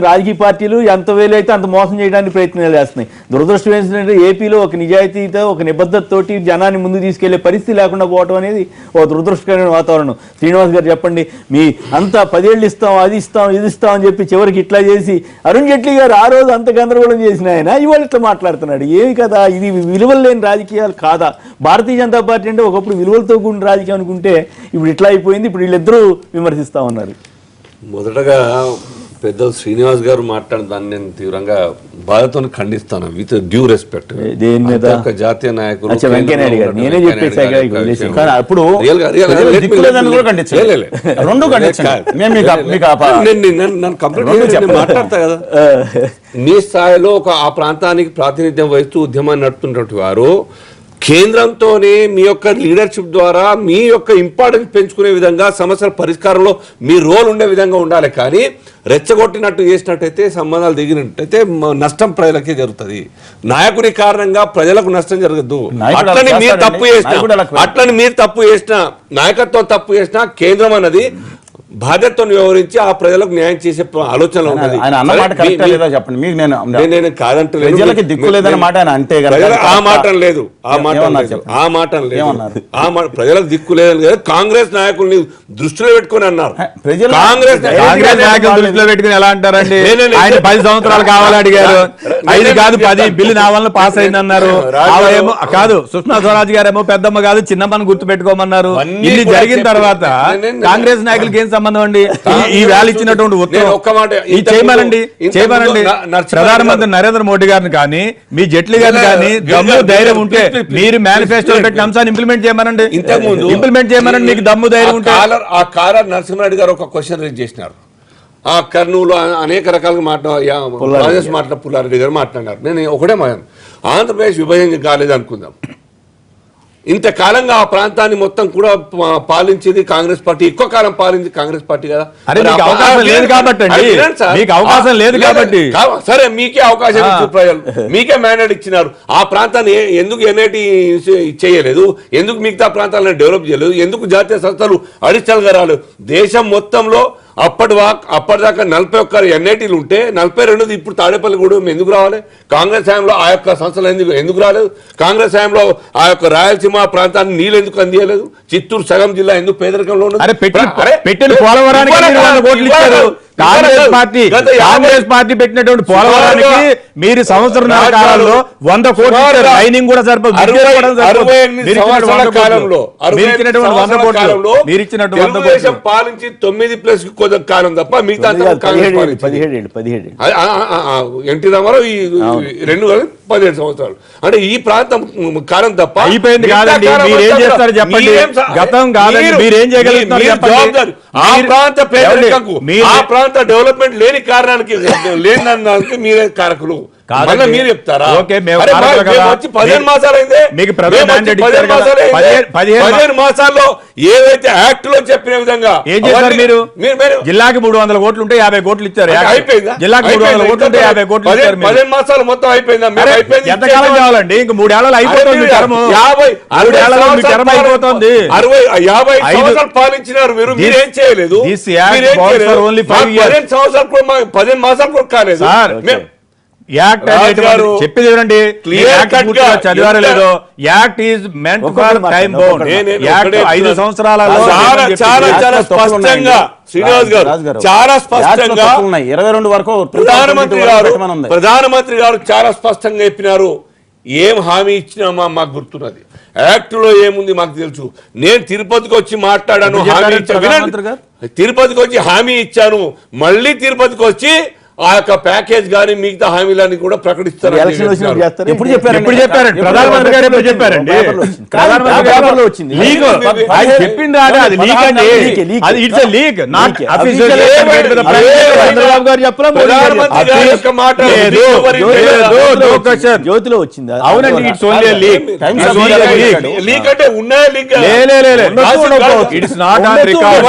రాజకీయ పార్టీలు ఎంత వేలైతే అంత మోసం చేయడానికి ప్రయత్నాలు చేస్తున్నాయి. దురదృష్టం ఏంటంటే ఏపీలో ఒక నిజాయితీతో, ఒక నిబద్ధతతోటి జనాన్ని ముందు తీసుకెళ్లే పరిస్థితి లేకుండా పోవటం అనేది ఓ దురదృష్టకరమైన వాతావరణం. శ్రీనివాస్ గారు చెప్పండి, మీ అంతా 10 ఏళ్ళు ఇస్తాం, అది ఇస్తాం, ఇది ఇస్తాం అని చెప్పి చివరికి ఇట్లా చేసి అరుణ్ జైట్లీ గారు ఆ రోజు అంత గందరగోళం చేసిన ఆయన ఇవాళ ఇట్లా మాట్లాడుతున్నాడు. ఏమి కదా ఇది? విలువలు లేని రాజకీయాలు కాదా? భారతీయ జనతా పార్టీ అంటే ఒకప్పుడు విలువలతో కూడిన రాజకీయం అనుకుంటే ఇప్పుడు ఇట్లా అయిపోయింది. ఇప్పుడు వీళ్ళిద్దరూ విమర్శిస్తా ఉన్నారు. మొదటగా పెద్దలు శ్రీనివాస్ గారు మాట్లాడిన దాన్ని నేను తీవ్రంగా బాధతో ఖండిస్తాను, విత్ డ్యూ రెస్పెక్ట్. దేని మీద? జాతీయ నాయకులు వెంకయ్యనాయుడు గారు, నేనే చెప్పేసి అప్పుడు మాట్లాడతా కదా. మీ స్థాయిలో ఆ ప్రాంతానికి ప్రాతినిధ్యం వహిస్తూ ఉద్యమాన్ని నడుపుతున్నటువంటి వారు కేంద్రంతోనే మీ యొక్క లీడర్షిప్ ద్వారా మీ యొక్క ఇంపార్టెన్స్ పెంచుకునే విధంగా సమస్యల పరిష్కారంలో మీ రోల్ ఉండే విధంగా ఉండాలి. కానీ రెచ్చగొట్టినట్టు చేసినట్టయితే, సంబంధాలు దిగినట్టయితే నష్టం ప్రజలకే జరుగుతుంది. నాయకుడి కారణంగా ప్రజలకు నష్టం జరగదు. అట్లని మీరు తప్పు చేసిన నాయకత్వం తప్పు చేసినా కేంద్రం అన్నది బాధ్యతను వ్యవహరించి ఆ ప్రజలకు న్యాయం చేసే ఆలోచన ఉన్నది. ఆయన అన్న మాట కరెక్టా లేదా చెప్పండి. మీకు నేను కాదంటలేదు, ప్రజలకి దిక్కు లేదన్న మాట ఆయన అంటే ఆ మాట లేదు, ఆ మాట ప్రజలకు దిక్కు లేదని కదా కాంగ్రెస్ నాయకుల్ని దృష్టిలో పెట్టుకుని అన్నారు. కాంగ్రెస్ నాయకులు దృష్టిలో పెట్టుకుని ఎలా అంటారండి? ఆయన 10 సంవత్సరాలు కావాలని అడిగారు, 5 కాదు 10 బిల్లు నా వల్ల పాస్ అయింది అన్నారు. ఏమో కాదు, సుష్మా స్వరాజ్ గారేమో పెద్దమ్మ కాదు చిన్నమ్మని గుర్తు పెట్టుకోమన్నారు. ఇన్ని జరిగిన తర్వాత కాంగ్రెస్ నాయకులకి ఏం సంబంధం అండి? ఈ వేళ ఇచ్చినటువంటి చేయమనండి. ప్రధానమంత్రి నరేంద్ర మోడీ గారిని కానీ మీ జైట్లీ గారిని కానీ దమ్ము ధైర్యం ఉంటే మీరు మేనిఫెస్టో పెట్టిన అంశాన్ని ఇంప్లిమెంట్ చేయమనండి. ఇంప్లిమెంట్ చేయమనండి మీకు దమ్ము ధైర్యం ఉంటే. ఆ కాలర్ నరసింహారెడ్డి గారు ఒక క్వశ్చన్ రేజ్ చేసినారు. ఆ కర్నూలు అనేక రకాలుగా మాట్లాడిన పుల్లారెడ్డి గారు మాట్లాడినారు. నేను ఒకటే ఆంధ్రప్రదేశ్ విభజన కాలేదు అనుకుందాం. ఇంతకాలంగా ఆ ప్రాంతాన్ని మొత్తం కూడా పాలించేది కాంగ్రెస్ పార్టీ, ఎక్కువ కాలం పాలింది కాంగ్రెస్ పార్టీ కదా. అవకాశం లేదు కాబట్టి అవకాశం లేదు కాబట్టి సరే మీకే అవకాశం ఇచ్చిన ప్రజలు, మీకే మ్యాండేట్ ఇచ్చినారు. ఆ ప్రాంతాన్ని ఎందుకు ఎన్ఐటి చేయలేదు? ఎందుకు మిగతా ప్రాంతాలను డెవలప్ చేయలేదు? ఎందుకు జాతీయ సంస్థలు అడిషనల్ గా రాలేదు? దేశం మొత్తంలో అప్పటిదాకా 41 ఎన్ఐటీలు ఉంటే 42 ఇప్పుడు తాడేపల్లిగూడెం ఎందుకు రావాలి? కాంగ్రెస్ హయాంలో ఆ యొక్క సంస్థలు ఎందుకు రాలేదు? కాంగ్రెస్ హయాంలో ఆ యొక్క రాయలసీమ ప్రాంతాన్ని నీళ్ళు ఎందుకు అందియలేదు? చిత్తూరు సగం జిల్లా ఎందుకు పేదరికంలో పెట్టిన పోలవరానికి కాంగ్రెస్ పార్టీ పెట్టినటువంటి పోలవరానికి మీరు సంవత్సరం కాలంలో 100 కోట్లు లైనింగ్ కూడా సరిపోదు. పాలించి 9+ కాలం తప్ప మిగతా 17 ఎన్టీ రామారావు ఈ 17 సంవత్సరాలు అంటే ఈ ప్రాంతం కాలం తప్ప అయిపోయింది కాదండి. మీరేం చేస్తారు చెప్పండి? గతం కాదండి, మీరేం చేయగలుగుతారు? ఆ ప్రాంత పేదరికంకు, ఆ ప్రాంత డెవలప్మెంట్ లేని కారణానికి లేని మీరే కారకులు. మీరు చెప్తారా? 15 మాసాలైందే. 15 మాసాల్లో ఏదైతే యాక్ట్ లో చెప్పిన విధంగా ఏం చేస్తారు మీరు? జిల్లాకి 300 కోట్లు ఉంటే 50 కోట్లు ఇచ్చారు. అయిపోయిందా? జిల్లాకి 300 కోట్లు ఉంటే 50 కోట్లు ఇచ్చారు. 15 మాసాలు మొత్తం అయిపోయిందా? ఎంతకాలం కావాలండి? ఇంక 3 ఏళ్ళలో అయిపోతుంది. 50 అయిపోతుంది. 50 పాలించినారు మీరు, మీరేం చేయలేదు. 15 మాసాలు కూడా కాలేదు. యాక్ట్ చెప్పేది ఏమండి? చదివారో లేదో, act is meant for time bound. Act 5 సంవత్సరాలలో చాలా స్పష్టంగా శ్రీనివాస్ గారు చాలా స్పష్టంగా 22 వరకు ప్రధానమంత్రి గారు చాలా స్పష్టంగా చెప్పినారు. ఏం హామీ ఇచ్చినా మాకు గుర్తున్నది. యాక్ట్ లో ఏముంది మాకు తెలుసు. నేను తిరుపతికి వచ్చి మాట్లాడాను, హామీ ఇచ్చాను. తిరుపతికి వచ్చి హామీ ఇచ్చాను, మళ్ళీ తిరుపతికి వచ్చి ఆ యొక్క ప్యాకేజ్ గానీ మిగతా హామీలని కూడా ప్రకటిస్తారు. ఎప్పుడు చెప్పారండి? ప్రధానమంత్రి గారు ఎప్పుడు చెప్పారండి? చెప్పింది అది లీక్ అండి. అది it's a leak, not official. Chandrababu గారు చెప్పడం జ్యోతిలో వచ్చింది. అవునండి, it's only a leak. Leak అంటే ఉన్నాయా? Leak it's not on record.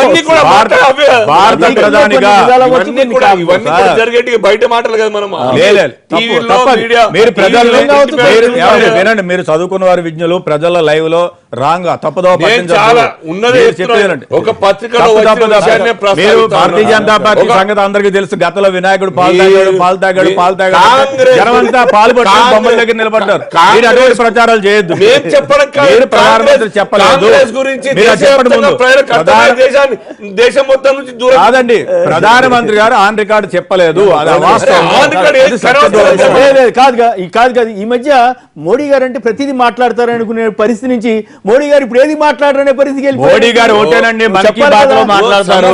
భారత ప్రధానిగా బయట మాటలు కదా మనం. మీరు ప్రజలు వినండి, మీరు చదువుకున్న వారి విజ్ఞులు ప్రజల లైవ్ లో రాంగ్ తప్పదో ఒక పత్రికలో మీరు భారతీయ జనతా పార్టీ సంగతి అందరికీ తెలుసు. గతంలో వినాయకుడు పాలు తాగాడు జనమంతా పాలు పట్టి బొమ్మల దగ్గర నిలబడ్డారు. మీరు అటువంటి ప్రచారాలు చేయొద్దు. మీరు ప్రధానమంత్రి చెప్పలేదు. దేశం మొత్తం నుంచి దూరం కాదండి, ప్రధానమంత్రి గారు ఆన్ రికార్డు చెప్పలేదు. కాదు ఈ మధ్య మోడీ గారు అంటే ప్రతిదీ మాట్లాడతారనుకునే పరిస్థితి నుంచి మోడీ గారు ఇప్పుడు ఏది మాట్లాడరనే పరిస్థితికి వెళ్ళి మోడీ గారు ఓటేనండి మనకి మాట్లాడతారు.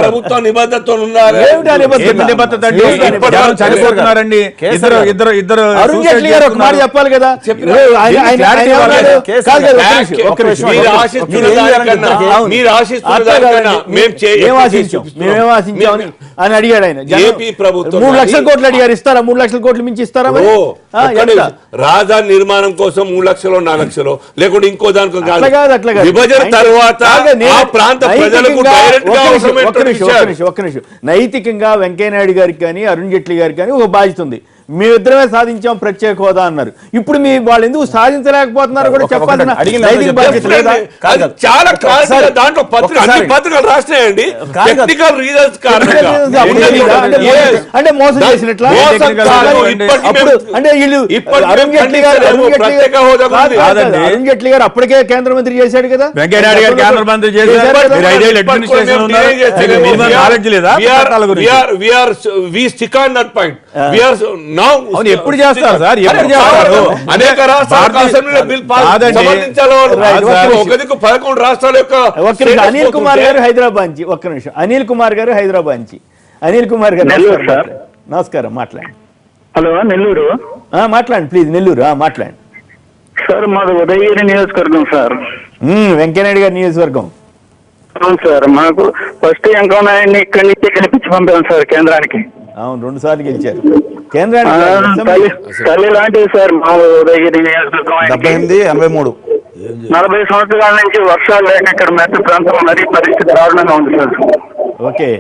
ప్రభుత్వ నిబద్ధత చనిపోతున్నారండి ఇద్దరు. అరుణ్ జైట్లీ గారు ఒక మాట చెప్పాలి కదా. మీరు మేమేం ఆశించామని అని అడిగాడు ఆయన. ప్రభుత్వం 3 లక్షల కోట్లు అడిగారు, ఇస్తారా? 3 లక్షల కోట్లు మించి ఇస్తారా? రాజధాని నిర్మాణం కోసం 3 లక్షలు 4 లక్షలు లేకుంటే ఇంకో దానికో విభజన తర్వాత ఆ ప్రాంత ప్రజలకు ఒక్క నిమిషం. నైతికంగా వెంకయ్య నాయుడు గారికి కానీ అరుణ్ జైట్లీ గారికి కానీ ఒక బాధ్యత ఉంది. మేమిద్దరమే సాధించాం ప్రత్యేక హోదా అన్నారు. ఇప్పుడు మీ వాళ్ళు ఎందుకు సాధించలేకపోతున్నారు కూడా చెప్పాలన్న నైతిక బాధ్యత లేదా? చాలా క్లారిటీగా దాంట్లో అన్ని పత్రికలు రాసినాయండి. టెక్నికల్ రీజన్స్ కారణంగా అంటే మోసం చేసినట్లా? అంటే వీళ్ళు అరుణ్ జైట్లీ గారు అప్పటికే కేంద్ర మంత్రి చేశాడు కదా, వెంకయ్యనాయుడు గారు కేంద్ర మంత్రి చేశారు. ఎప్పుడు చేస్తారు సార్? ఎప్పుడు చేస్తారు? అనేక రాష్ట్రాలు 11 రాష్ట్రాల యొక్క అనిల్ కుమార్ గారు హైదరాబాద్ నుంచి ఒక్క నిమిషం. అనిల్ కుమార్ గారు హైదరాబాద్ నుంచి. అనిల్ కుమార్ గారు నమస్కారం, మాట్లాడండి. హలో, నెల్లూరు మాట్లాడండి ప్లీజ్. నెల్లూరు మాట్లాడండి సార్. మాది ఉదయగిరి నియోజకవర్గం సార్. వెంకయ్యనాయుడు గారి నియోజకవర్గం. అవును సార్. మాకు ఫస్ట్ వెంకయ్యనాయుడిని ఇక్కడి నుంచి గెలిపించి పంపాం సార్ కేంద్రానికి. అవును, 2 సార్లు గెలిచారు కేంద్రానికి. తల్లి లాంటిది సార్ మా ఉదయగిరి నియోజకవర్గం. 83 40 సంవత్సరాల నుంచి వర్షాలు లేక ఇక్కడ మెట్ట ప్రాంతం మరీ పరిస్థితి దారుణంగా ఉంది సార్. ఓకే,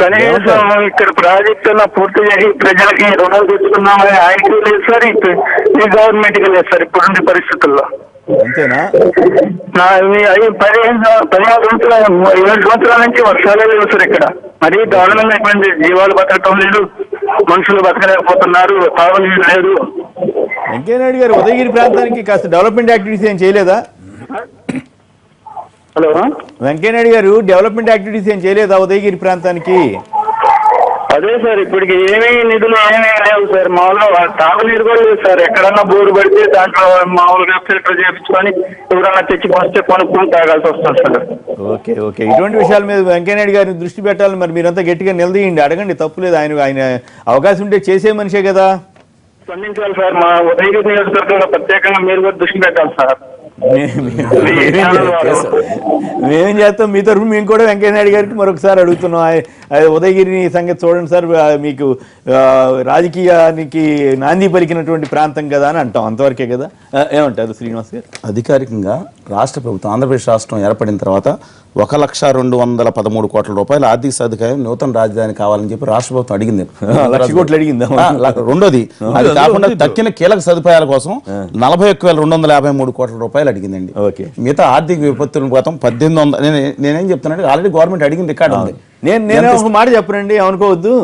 కనీసం ఇక్కడ ప్రాజెక్టులో పూర్తి చేసి ప్రజలకి రుణాలు తెచ్చుకున్నామని ఆయనకి లేదు సార్, ఈ గవర్నమెంట్ కి లేదు సార్ ఇప్పుడుండే పరిస్థితుల్లో. అంతేనా? 15 సంవత్సరాల 7 సంవత్సరాల నుంచి వర్షాలే లేవు సార్ ఇక్కడ. మరీ దారుణంగా అయిపోయింది. జీవాలు బతకటం లేదు, మనుషులు బతకలేకపోతున్నారు, తాగునీరు లేదు. వెంకయ్యనాయుడు గారు ఉదయగిరి ప్రాంతానికి కాస్త డెవలప్మెంట్ యాక్టివిటీస్ ఏం చేయలేదా? హలో, వెంకయ్యనాయుడు గారు డెవలప్మెంట్ యాక్టివిటీస్ ఏం చేయలేదా ఉదయగిరి ప్రాంతానికి? అదే సార్, ఇప్పటికి ఏమీ నిధులు ఏమీ లేవు సార్. మామూలుగా తాగునీరు కూడా లేదు సార్. ఎక్కడన్నా బోరు పడితే దాంట్లో మామూలుగా ఫిల్టర్ చేయించుకొని ఎవరన్నా తెచ్చి వస్తే కొనుక్కొని తాగాల్సి వస్తుంది సార్. ఓకే ఓకే, ఇటువంటి విషయాల మీద వెంకయ్యనాయుడు గారిని దృష్టి పెట్టాలని మరి మీరంతా గట్టిగా నిలదీయండి, అడగండి, తప్పులేదు. ఆయన అవకాశం ఉంటే చేసే మనిషే కదా. స్పందించాలి సార్. మా ఉదయగిరి నియోజకవర్గంలో ప్రత్యేకంగా మీరు కూడా దృష్టి పెట్టాలి సార్. మేమేం చేస్తాం, మీ తరఫున మేము కూడా వెంకయ్యనాయుడు గారికి మరొకసారి అడుగుతున్నాం. ఉదయగిరి సంగతి చూడండి సార్, మీకు రాజకీయానికి నాంది పలికినటువంటి ప్రాంతం కదా అని అంటాం, అంతవరకే కదా. ఏమంటారు శ్రీనివాస్ గారు? అధికారికంగా రాష్ట్ర ప్రభుత్వం ఆంధ్రప్రదేశ్ రాష్ట్రం ఏర్పడిన తర్వాత 1,213 కోట్ల రూపాయల ఆర్థిక సదుపాయం నూతన రాజధాని కావాలని చెప్పి రాష్ట్ర ప్రభుత్వం అడిగింది. 1,00,000 కోట్లు అడిగింది. రెండోది, అది కాకుండా తక్కిన కీలక సదుపాయాల కోసం 41,253 కోట్ల రూపాయలు అడిగిందండి. మిగతా ఆర్థిక విపత్తుల కోసం 1800. నేనేం చెప్తున్నాను, ఆల్రెడీ గవర్నమెంట్ అడిగిన రికార్డు ఉంది. నేను ఒక మాట చెప్పనండి, అనుకోవద్దు.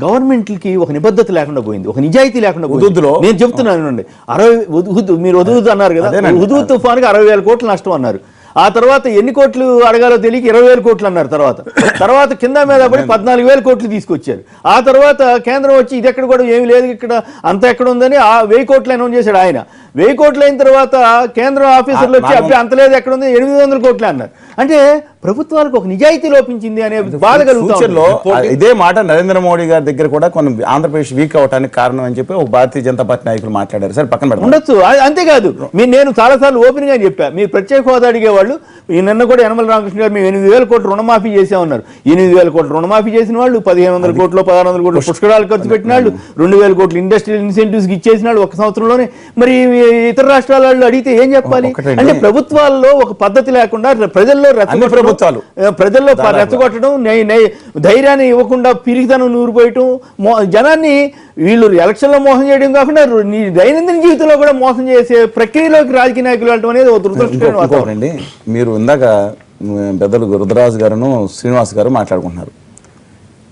గవర్నమెంట్కి ఒక నిబద్ధత లేకుండా పోయింది, ఒక నిజాయితీ లేకుండా పోయింది. నేను చెప్తున్నాను, 60 మీరు ఉదుగుతు అన్నారు కదా, ఉదుగు తుఫానుకి 60,000 కోట్లు నష్టం అన్నారు. ఆ తర్వాత ఎన్ని కోట్లు అడగాలో తెలియక 20,000 కోట్లు అన్నారు. తర్వాత కింద మీద పడి 14,000 కోట్లు తీసుకొచ్చారు. ఆ తర్వాత కేంద్రం వచ్చి ఇది ఎక్కడ కూడా ఏమి లేదు, ఇక్కడ అంత ఎక్కడ ఉందని 1,000 కోట్లు అనౌన్స్ చేశాడు ఆయన. 1,000 కోట్లు అయిన తర్వాత కేంద్రం ఆఫీసర్లు వచ్చి అప్పుడు అంత లేదు, ఎక్కడ ఉంది, 800 కోట్లు అన్నారు. అంటే ప్రభుత్వాలకు ఒక నిజాయితీ లోపించింది అనే బాధ కలుగుతుంది. ఇదే మాట నరేంద్ర మోడీ గారి దగ్గర కూడా కొన్ని ఆంధ్రప్రదేశ్ వీక్ అవడానికి కారణం అని చెప్పి ఒక భారతీయ జనతా పార్టీ నాయకులు మాట్లాడారు. సరే, పక్కన ఉండొచ్చు. అంతేకాదు, నేను చాలాసార్లు ఓపెన్ గా చెప్పా, మీరు ప్రత్యేక హోదా అడిగేవాళ్ళు. ఈ నిన్న కూడా యనమల రామకృష్ణ గారు మేము 8,000 కోట్లు రుణమాఫీ చేసామన్నారు. 8,000 కోట్లు రుణమాఫీ చేసిన వాళ్ళు, 1,500 కోట్లు 1,600 కోట్లు పుష్కరాలు ఖర్చు పెట్టిన వాళ్ళు, 2,000 కోట్లు ఇండస్ట్రియల్ ఇన్సెంటివ్స్ ఇచ్చేసిన వాళ్ళు ఒక సంవత్సరంలోనే. మరి ఇతర రాష్ట్రాల వాళ్ళు అడిగితే ఏం చెప్పాలి? అంటే ప్రభుత్వాల్లో ఒక పద్ధతి లేకుండా ప్రజల్లో రెచ్చగొట్టడం, ధైర్యాన్ని ఇవ్వకుండా పిరిగితనం నూరిపోయటం, జనాన్ని వీళ్ళు ఎలక్షన్లో మోసం చేయడం కాకుండా దైనందిన జీవితంలో కూడా మోసం చేసే ప్రక్రియలోకి రాజకీయ నాయకులు వెళ్ళడం అనేది ఒక దురదృష్టకరం. మీరు ఇందాక పెద్దలు రుద్రరాజు గారును శ్రీనివాస్ గారు మాట్లాడుకుంటున్నారు.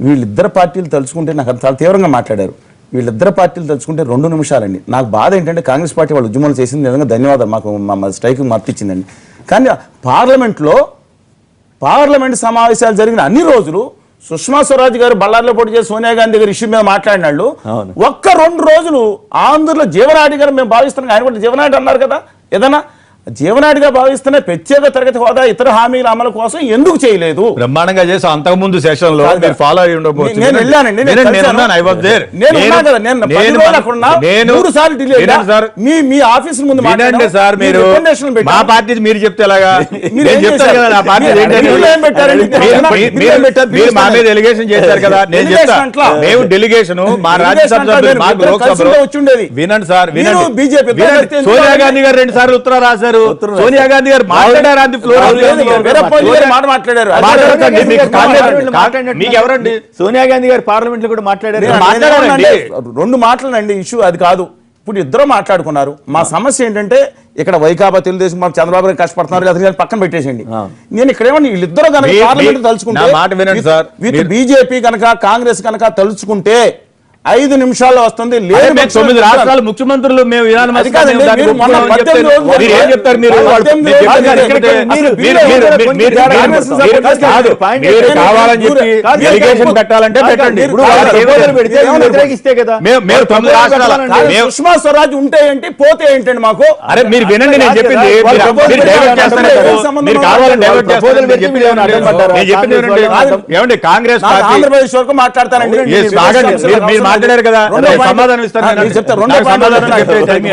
వీళ్ళిద్దరు పార్టీలు తలుచుకుంటే నాకు చాలా తీవ్రంగా మాట్లాడారు. వీళ్ళిద్దరు పార్టీలు తలుచుకుంటే 2 నిమిషాలండి. నాకు బాధ ఏంటంటే కాంగ్రెస్ పార్టీ వాళ్ళు ఉద్యమాలు చేసింది నిజంగా ధన్యవాదాలు, మాకు మా స్ట్రైక్ మర్తిచ్చిందండి. కానీ పార్లమెంట్ సమావేశాలు జరిగిన అన్ని రోజులు సుష్మా స్వరాజ్ గారు బళ్ళార్లో పోటీ చేసి సోనియా గాంధీ గారు ఇష్యూ మీద మాట్లాడినాళ్ళు. ఒక్క 2 రోజులు ఆంధ్రలో జీవనాడి గారు మేము భావిస్తున్నాం, ఆయన కూడా జీవనాడి అన్నారు కదా, ఏదన్నా జీవనాడిగా భావిస్తున్న ప్రత్యేక తరగతి హోదా ఇతర హామీల అమలు కోసం ఎందుకు చేయలేదు? బ్రహ్మాండంగా చేసి అంతకుముందు సెషన్ లో మీరు ఫాలో అయ్యి ఉండకపోవచ్చు. నేను వెళ్ళానండి, మీ ఆఫీస్ ముందు మాట్లాడండి సార్. మీరు మా పార్టీ మీరు చెప్తే ఎలాగా? మీరు మా మీద ఎలిగేషన్ చేశారు కదా, నేను చెప్తా. మేము డెలిగేషన్ మా రాజ్యసభ లోక్సభలో వినండి సార్, వినండి. సోనియా గాంధీ గారు 2 సార్లు ఉత్తరం రాశారు. మాట్లాడారు? సోనియా గాంధీ గారు మాట్లాడారు అంది మీకు ఎవరండి? సోనియా గాంధీ గారు పార్లమెంట్ లో కూడా మాట్లాడారు. రెండు మాటలండి ఇష్యూ అది కాదు. ఇప్పుడు ఇద్దరు మాట్లాడుకున్నారు. మా సమస్య ఏంటంటే ఇక్కడ వైకాపా తెలుగుదేశం చంద్రబాబు గారు కష్టపడుతున్నారు కదా పక్కన పెట్టేసేయండి. నేను ఇక్కడ ఏమన్నా వీళ్ళిద్దరూ కనుక పార్లమెంట్ తలుచుకుంటే బీజేపీ కనుక కాంగ్రెస్ కనుక తలుచుకుంటే 5 నిమిషాల్లో వస్తుంది. లేదు 9 రాష్ట్రాల ముఖ్యమంత్రులు మేము కావాలని చెప్పి డెలిగేషన్ పెట్టాలంటే పెట్టండి. సుష్మా స్వరాజ్ ఉంటే ఏంటి పోతే ఏంటండి మాకు? అరే మీరు వినండి, నేను చెప్పింది ఏమండి కాంగ్రెస్ ఆంధ్రప్రదేశ్ వరకు మాట్లాడతానండి. మాట్లాడారు కదా, సమాధానం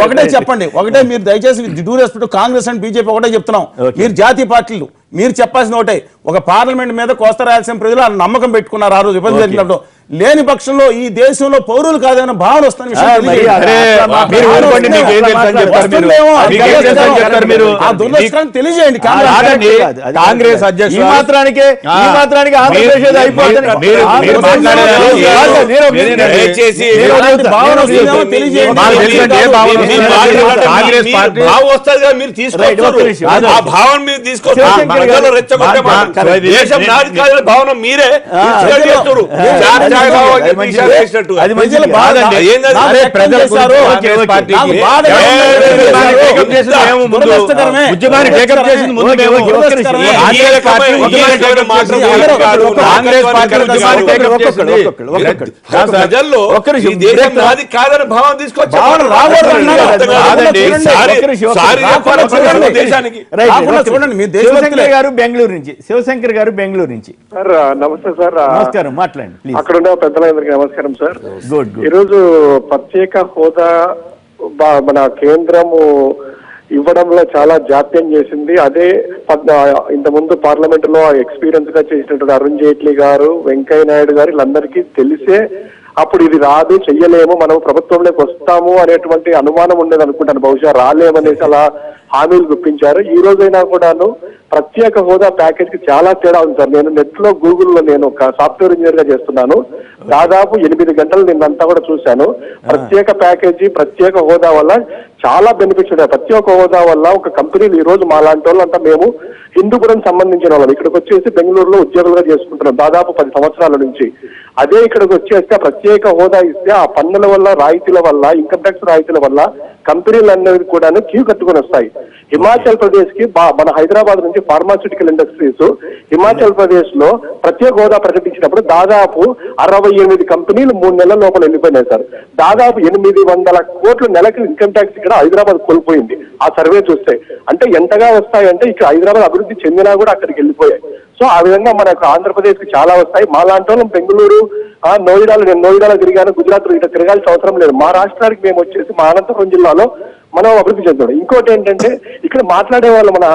ఒకటే చెప్పండి. ఒకటే మీరు దయచేసి due respect Congress and BJP ఒకటే చెప్తున్నాం. మీరు జాతీయ పార్టీలు మీరు చెప్పాల్సిన ఒకటే, ఒక పార్లమెంట్ మీద కోస్తా రాయలసీమ ప్రజలు నమ్మకం పెట్టుకున్నారు. ఆ రోజు ఇబ్బంది జరిగినప్పుడు లేని పక్షంలో ఈ దేశంలో పౌరులు కాదన్న భావన వస్తుంది. తెలియజేయండి. కాంగ్రెస్ అధ్యక్షుడు భావన మీరే ప్రజల్లో నాది కాదని భావన తీసుకొచ్చారు. శివశంకర్ గారు బెంగళూరు నుంచి. సార్ నమస్తే సార్. నమస్కారం, మాట్లాడండి. అక్కడ ఉన్న పెద్దలందరికీ నమస్కారం సార్. ఈరోజు ప్రత్యేక హోదా మన కేంద్రము ఇవ్వడంలో చాలా జాప్యం చేసింది. అదే ఇంతకుముందు పార్లమెంట్ లో ఎక్స్పీరియన్స్ గా చేసినటువంటి అరుణ్ జైట్లీ గారు, వెంకయ్య నాయుడు గారు వీళ్ళందరికీ తెలిసే అప్పుడు ఇది రాదు, చెయ్యలేము, మనం ప్రభుత్వంలోకి వస్తాము అనేటువంటి అనుమానం ఉండేది అనుకుంటాను. బహుశా రాలేమనేసి అలా హామీలు గుప్పించారు. ఈ రోజైనా కూడాను ప్రత్యేక హోదా ప్యాకేజ్ కి చాలా తేడా ఉంది సార్. నేను నెట్ లో గూగుల్లో నేను ఒక సాఫ్ట్వేర్ ఇంజనీర్ గా చేస్తున్నాను. దాదాపు 8 గంటలు నిన్నంతా కూడా చూశాను. ప్రత్యేక ప్యాకేజీ ప్రత్యేక హోదా వల్ల చాలా బెనిఫిట్స్ ఉన్నాయి. ప్రత్యేక హోదా వల్ల ఒక కంపెనీలు ఈ రోజు మా లాంటి వాళ్ళంతా మేము హిందూపురం సంబంధించిన వాళ్ళం ఇక్కడికి వచ్చేసి బెంగళూరులో ఉద్యోగులుగా చేసుకుంటున్నాం దాదాపు 10 సంవత్సరాల నుంచి. అదే ఇక్కడికి వచ్చేస్తే ప్రత్యేక హోదా ఇస్తే ఆ పన్నుల వల్ల, రాయితీల వల్ల, ఇన్కమ్ ట్యాక్స్ రాయితీల వల్ల కంపెనీలు అనేవి కూడా క్యూ కట్టుకుని వస్తాయి. హిమాచల్ ప్రదేశ్ కి మన హైదరాబాద్ నుంచి ఫార్మాస్యూటికల్ ఇండస్ట్రీస్ హిమాచల్ ప్రదేశ్ లో ప్రత్యేక హోదా ప్రకటించినప్పుడు దాదాపు 68 కంపెనీలు 3 నెలల లోపల వెళ్ళిపోయినాయి సార్. దాదాపు 800 కోట్ల నెలకి ఇన్కమ్ ట్యాక్స్ ఇక్కడ హైదరాబాద్ కోల్పోయింది. ఆ సర్వే చూస్తే అంటే ఎంతగా వస్తాయంటే ఇక్కడ హైదరాబాద్ అభివృద్ధి చెందినా కూడా అక్కడికి వెళ్ళిపోయాయి. సో ఆ విధంగా మనకు ఆంధ్రప్రదేశ్ కి చాలా వస్తాయి. మా లాంటి వాళ్ళం బెంగళూరు, నేను నోయిడాలో తిరిగాను, గుజరాత్ లో ఇక్కడ తిరగాల్సిన అవసరం లేదు. మా రాష్ట్రానికి మేము వచ్చేసి మా అనంతపురం జిల్లాలో మనం అభివృద్ధి చెందాడు. ఇంకోటి ఏంటంటే ఇక్కడ మాట్లాడే వాళ్ళు మన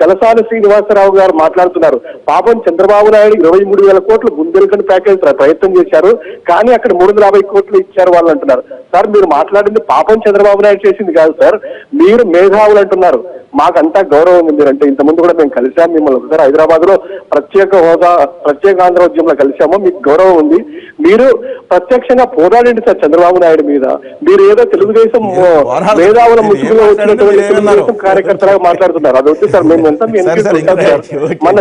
చలసాని శ్రీనివాసరావు గారు మాట్లాడుతున్నారు. పాపం చంద్రబాబు నాయుడు 23,000 కోట్లు బుందేల్ఖండ్ ప్యాకేజ్ ప్రయత్నం చేశారు, కానీ అక్కడ 350 కోట్లు ఇచ్చారు వాళ్ళు అంటున్నారు. సార్ మీరు మాట్లాడింది పాపం చంద్రబాబు నాయుడు చేసింది కాదు సార్, మీరు మేధావులు అంటున్నారు. మాకంతా గౌరవం ఉంది. మీరంటే ఇంతకుముందు కూడా మేము కలిసాము మిమ్మల్ని ఒకసారి హైదరాబాద్ లో ప్రత్యేక హోదా ప్రత్యేక ఆంధ్ర ఉద్యమంలో కలిసాము. మీకు గౌరవం ఉంది. మీరు ప్రత్యక్షంగా పోరాడండి సార్ చంద్రబాబు నాయుడు మీద. మీరు ఏదో తెలుగుదేశం మేధావుల ముసుగులో వచ్చినటువంటి తెలుగుదేశం కార్యకర్తలాగా మాట్లాడుతున్నారు. అది వద్దు సార్. మేము ఎంత మన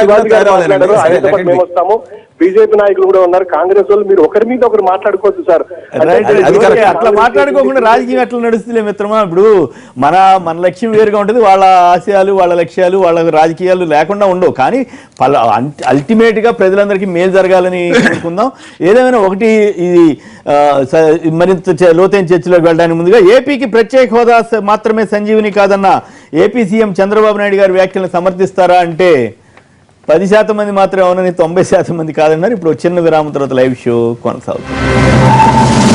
శివాజీ గారు మాట్లాడారు, ఆయనతో పాటు మేము వస్తాము. బీజేపీ నాయకులు కూడా ఉన్నారు, కాంగ్రెస్ వాళ్ళు. మీరు ఒకరి మీద ఒకరు మాట్లాడుకోవచ్చు సార్. అట్లా మాట్లాడుకోకుండా రాజకీయం ఎట్లా నడుస్తుంది మిత్రమా? ఇప్పుడు మన లక్ష్యం వేరుగా ఉంటుంది. వాళ్ళ ఆశయాలు, వాళ్ళ లక్ష్యాలు, వాళ్ళ రాజకీయాలు లేకుండా ఉండవు. కానీ అల్టిమేట్ గా ప్రజలందరికీ మేలు జరగాలని కోరుకుందాం. ఏదేమైనా ఒకటి, ఇది మరింత లోతైన చర్చలోకి వెళ్ళడానికి ముందుగా ఏపీకి ప్రత్యేక హోదా మాత్రమే సంజీవిని కాదన్న ఏపీ సీఎం చంద్రబాబు నాయుడు గారి వ్యాఖ్యలను సమర్థిస్తారా అంటే 10% మంది మాత్రమే అవునని 90% మంది కాదన్నారు. ఇప్పుడు చిన్న విరామం తర్వాత లైవ్ షో కొనసాగుతుంది.